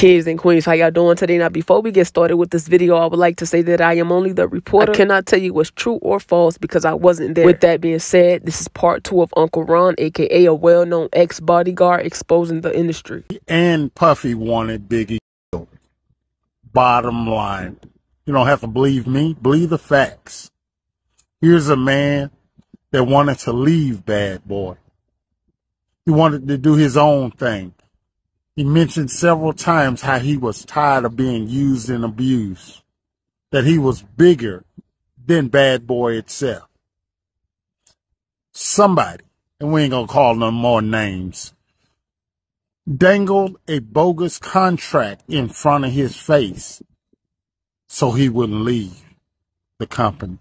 Kings and queens, how y'all doing today? Now, before we get started with this video, I would like to say that I am only the reporter. I cannot tell you what's true or false because I wasn't there. With that being said, this is part 2 of Uncle Ron, aka a well-known ex-bodyguard, exposing the industry. And Puffy wanted Biggie killed. Bottom line. You don't have to believe me. Believe the facts. Here's a man that wanted to leave Bad Boy. He wanted to do his own thing. He mentioned several times how he was tired of being used and abused, that he was bigger than Bad Boy itself. Somebody, and we ain't gonna call no more names, dangled a bogus contract in front of his face so he wouldn't leave the company.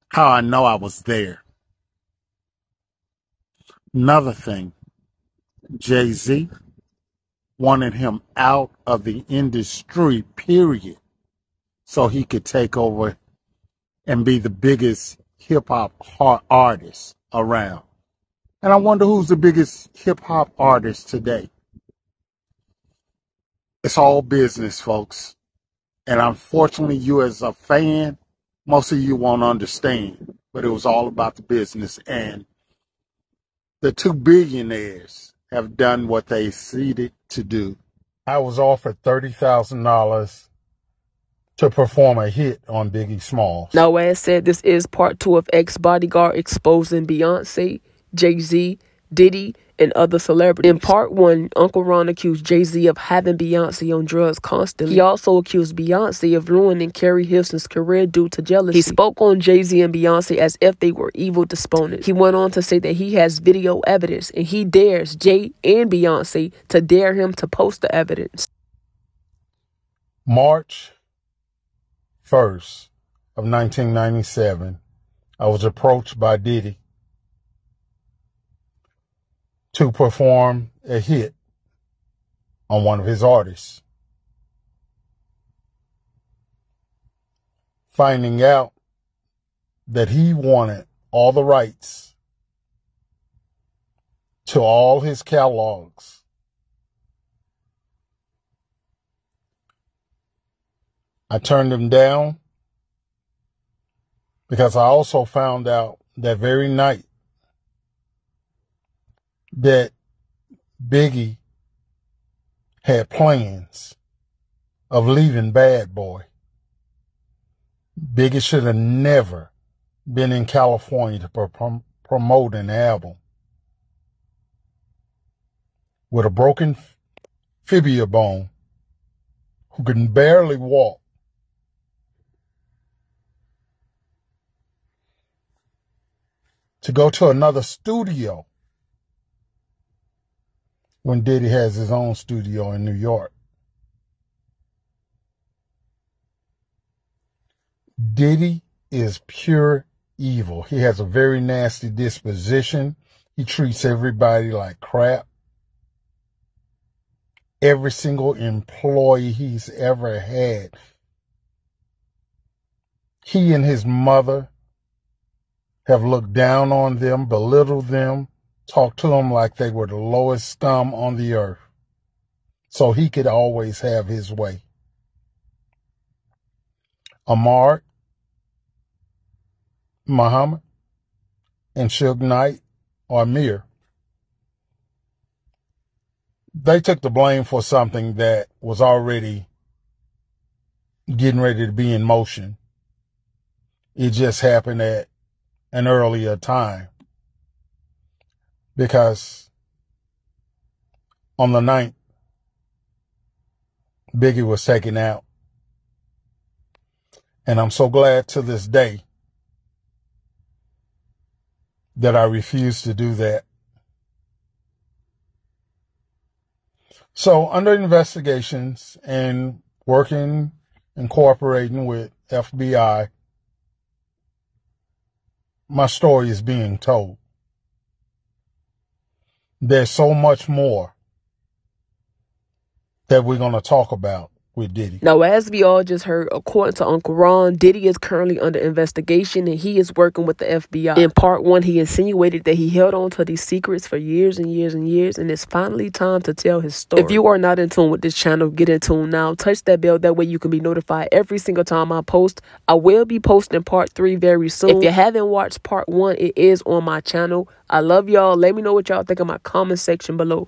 How I know I was there. Another thing, Jay-Z wanted him out of the industry, period, so he could take over and be the biggest hip-hop artist around. And I wonder who's the biggest hip-hop artist today. It's all business, folks. And unfortunately, you as a fan, most of you won't understand. But it was all about the business. And the two billionaires have done what they seeded to do. I was offered $30,000 to perform a hit on Biggie Smalls. Now, as said, this is part 2 of ex-bodyguard exposing Beyonce, Jay-Z, Diddy, and other celebrities. In part 1, Uncle Ron accused Jay-Z of having Beyonce on drugs constantly. He also accused Beyonce of ruining Carrie Hilson's career due to jealousy. He spoke on Jay-Z and Beyonce as if they were evil disponents. He went on to say that he has video evidence and he dares Jay and Beyonce to dare him to post the evidence. March 1st of 1997, I was approached by Diddy to perform a hit on one of his artists. Finding out that he wanted all the rights to all his catalogs. I turned him down because I also found out that very night that Biggie had plans of leaving Bad Boy. Biggie should have never been in California to promote an album with a broken fibula bone, who can barely walk, to go to another studio when Diddy has his own studio in New York. Diddy is pure evil. He has a very nasty disposition. He treats everybody like crap. Every single employee he's ever had, he and his mother have looked down on them, belittled them, talk to them like they were the lowest scum on the earth, so he could always have his way. Ahmad, Muhammad, and Suge Knight, or Amir, they took the blame for something that was already getting ready to be in motion. It just happened at an earlier time. Because on the 9th, Biggie was taken out. And I'm so glad to this day that I refused to do that. So under investigations and working and cooperating with FBI, my story is being told. There's so much more that we're going to talk about with Diddy. Now, as we all just heard, according to Uncle Ron, Diddy is currently under investigation and he is working with the FBI. In part one, he insinuated that he held on to these secrets for years and years and years, and it's finally time to tell his story. If you are not in tune with this channel, get in tune now. Touch that bell. That way you can be notified every single time I post. I will be posting part 3 very soon. If you haven't watched part 1, it is on my channel. I love y'all. Let me know what y'all think in my comment section below.